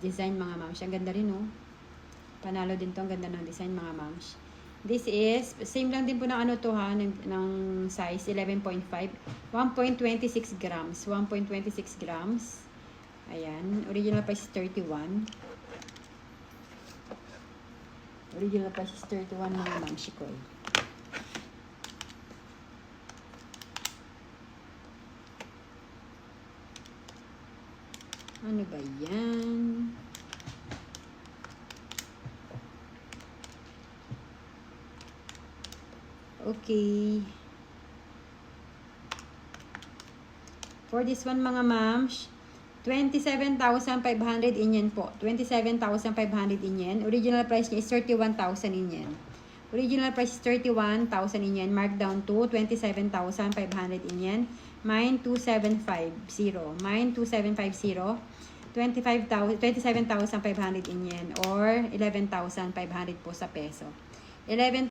design mga mams. Ang ganda rin, oh. Panalo din to. Ang ganda ng design mga mams. This is, same lang din po ng ano to ha, ng size 11.5. 1.26 grams. 1.26 grams. Ayan. Original price is 31. Original price is 31 mga mams. Shikoy. Ano ba yan? Okay. For this one mga mams, 27,500 in yen po. 27,500 in yen. Original price niya is 31,000 in yen. Original price is 31,000 in yen. Markdown to 27,500 in yen. Mine 2750. Mine 2750. 27,500 in yen or 11,500 po sa peso. 11